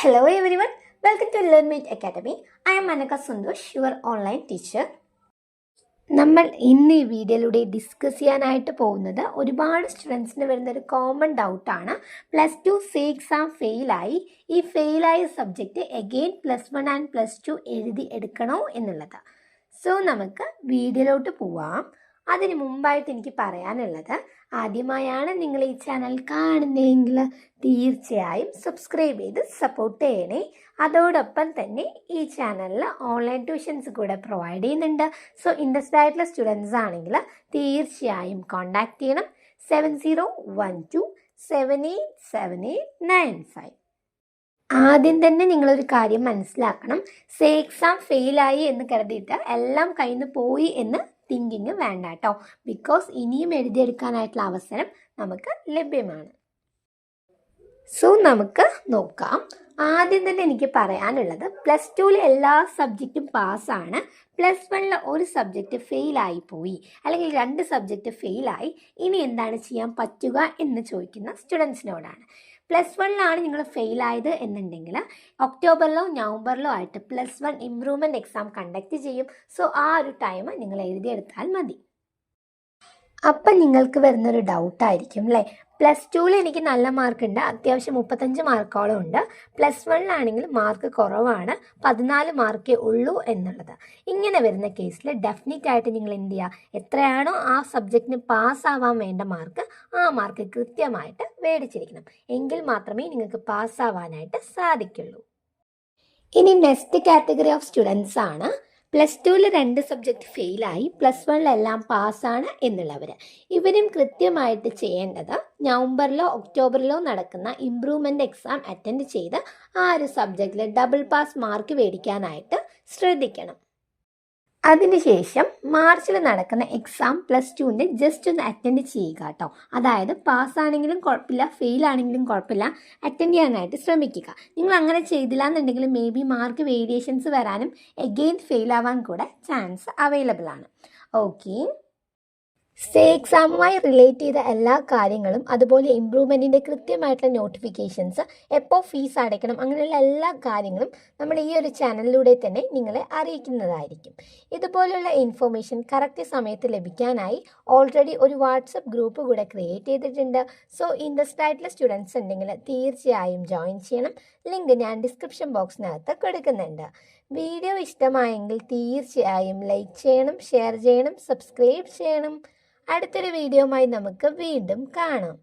Hello everyone, welcome to LearnMate Academy. I am Manaka Sundosh, your online teacher. നമ്മൾ ഇന്ന് ഈ വീഡിയോയിലൂടെ discuss ചെയ്യാനായിട്ട് പോകുന്നത് ഒരുപാട് സ്റ്റുഡൻസിന് വരുന്നൊരു കോമൺ ഡൗട്ടാണ്. +2 സേ എക്സാം ഫെയിലായി, ഈ ഫെയിലായ സബ്ജക്റ്റ് എഗെയിൻ +1 ആൻഡ് +2 എഴുതി എടുക്കണോ എന്നുള്ളത്. സോ നമുക്ക് വീഡിയോയിലോട്ട് പോവാം. അതിന് മുമ്പായിട്ട് എനിക്ക് പറയാനുള്ളത്, ആദ്യമായാണ് നിങ്ങൾ ഈ ചാനൽ കാണുന്നതെങ്കിൽ തീർച്ചയായും സബ്സ്ക്രൈബ് ചെയ്ത് സപ്പോർട്ട് ചെയ്യണേ. അതോടൊപ്പം തന്നെ ഈ ചാനലിൽ ഓൺലൈൻ ട്യൂഷൻസ് കൂടെ പ്രൊവൈഡ് ചെയ്യുന്നുണ്ട്. സോ ഇൻട്രസ്റ്റഡ് ആയിട്ടുള്ള സ്റ്റുഡൻസ് ആണെങ്കിൽ തീർച്ചയായും കോൺടാക്ട് ചെയ്യണം 7012787895. ആദ്യം തന്നെ നിങ്ങളൊരു കാര്യം മനസ്സിലാക്കണം, സേ എക്സാം ഫെയിലായി എന്ന് കരുതിയിട്ട് എല്ലാം കയ്യിൽ നിന്ന് പോയി എന്ന് തിങ്കിങ് വേണ്ട കേട്ടോ. ബിക്കോസ് ഇനിയും എഴുതിയെടുക്കാനായിട്ടുള്ള അവസരം നമുക്ക് ലഭ്യമാണ്. സോ നമുക്ക് നോക്കാം. ആദ്യം തന്നെ എനിക്ക് പറയാനുള്ളത്, +2 എല്ലാ സബ്ജക്റ്റും പാസ്സാണ്. +1 ഒരു സബ്ജക്റ്റ് ഫെയിലായി പോയി, അല്ലെങ്കിൽ 2 സബ്ജക്റ്റ് ഫെയിലായി, ഇനി എന്താണ് ചെയ്യാൻ പറ്റുക എന്ന് ചോദിക്കുന്ന സ്റ്റുഡൻസിനോടാണ്. +1 നിങ്ങൾ ഫെയിലായത് എന്നുണ്ടെങ്കിൽ ഒക്ടോബറിലോ നവംബറിലോ ആയിട്ട് +1 ഇംപ്രൂവ്മെൻറ്റ് എക്സാം കണ്ടക്ട് ചെയ്യും. സോ ആ ഒരു ടൈം നിങ്ങൾ എഴുതിയെടുത്താൽ മതി. അപ്പം നിങ്ങൾക്ക് വരുന്നൊരു ഡൗട്ടായിരിക്കും അല്ലേ, +2 എനിക്ക് നല്ല മാർക്കുണ്ട്, അത്യാവശ്യം 35 മാർക്കോളം ഉണ്ട്, +1 മാർക്ക് കുറവാണ്, 14 മാർക്കേ ഉള്ളൂ എന്നുള്ളത്. ഇങ്ങനെ വരുന്ന കേസിൽ ഡെഫിനറ്റ് ആയിട്ട് നിങ്ങൾ എന്ത് ചെയ്യുക, എത്രയാണോ ആ സബ്ജക്റ്റിന് പാസ്സാവാൻ വേണ്ട മാർക്ക്, ആ മാർക്ക് കൃത്യമായിട്ട് മേടിച്ചിരിക്കണം. എങ്കിൽ മാത്രമേ നിങ്ങൾക്ക് പാസ്സാവാനായിട്ട് സാധിക്കുള്ളൂ. ഇനി നെക്സ്റ്റ് കാറ്റഗറി ഓഫ് സ്റ്റുഡൻസ് ആണ് +2 2 സബ്ജക്റ്റ് ഫെയിലായി, +1 എല്ലാം പാസ്സാണ് എന്നുള്ളവർ. ഇവരും കൃത്യമായിട്ട് ചെയ്യേണ്ടത്, നവംബറിലോ ഒക്ടോബറിലോ നടക്കുന്ന ഇംപ്രൂവ്മെൻറ്റ് എക്സാം അറ്റൻഡ് ചെയ്ത് ആ ഒരു സബ്ജക്റ്റിൽ ഡബിൾ പാസ് മാർക്ക് മേടിക്കാനായിട്ട് ശ്രദ്ധിക്കണം. അതിനുശേഷം മാർച്ചിൽ നടക്കുന്ന എക്സാം +2 ജസ്റ്റ് ഒന്ന് അറ്റൻഡ് ചെയ്യുക കേട്ടോ. അതായത് പാസ്സാണെങ്കിലും കുഴപ്പമില്ല, ഫെയിൽ ആണെങ്കിലും കുഴപ്പമില്ല, അറ്റൻഡ് ചെയ്യാനായിട്ട് ശ്രമിക്കുക. നിങ്ങൾ അങ്ങനെ ചെയ്തില്ല എന്നുണ്ടെങ്കിൽ മേ ബി മാർക്ക് വേരിയേഷൻസ് വരാനും എഗെയിൻ ഫെയിൽ ആവാൻ കൂടെ ചാൻസ് അവൈലബിൾ ആണ്. ഓക്കെ, സേ എക്സാമുമായി റിലേറ്റ് ചെയ്ത എല്ലാ കാര്യങ്ങളും, അതുപോലെ ഇംപ്രൂവ്മെൻറ്റിൻ്റെ കൃത്യമായിട്ടുള്ള നോട്ടിഫിക്കേഷൻസ്, എപ്പോൾ ഫീസ് അടയ്ക്കണം, അങ്ങനെയുള്ള എല്ലാ കാര്യങ്ങളും നമ്മൾ ഈ ഒരു ചാനലിലൂടെ തന്നെ നിങ്ങളെ അറിയിക്കുന്നതായിരിക്കും. ഇതുപോലുള്ള ഇൻഫോർമേഷൻ കറക്റ്റ് സമയത്ത് ലഭിക്കാനായി ഓൾറെഡി ഒരു വാട്സപ്പ് ഗ്രൂപ്പ് കൂടെ ക്രിയേറ്റ് ചെയ്തിട്ടുണ്ട്. സോ ഇൻട്രസ്റ്റഡ് ആയിട്ടുള്ള സ്റ്റുഡൻസ് ഉണ്ടെങ്കിൽ തീർച്ചയായും ജോയിൻ ചെയ്യണം. ലിങ്ക് ഞാൻ ഡിസ്ക്രിപ്ഷൻ ബോക്സിനകത്ത് കൊടുക്കുന്നുണ്ട്. വീഡിയോ ഇഷ്ടമായെങ്കിൽ തീർച്ചയായും ലൈക്ക് ചെയ്യണം, ഷെയർ ചെയ്യണം, സബ്സ്ക്രൈബ് ചെയ്യണം. അടുത്തൊരു വീഡിയോയുമായി നമുക്ക് വീണ്ടും കാണാം.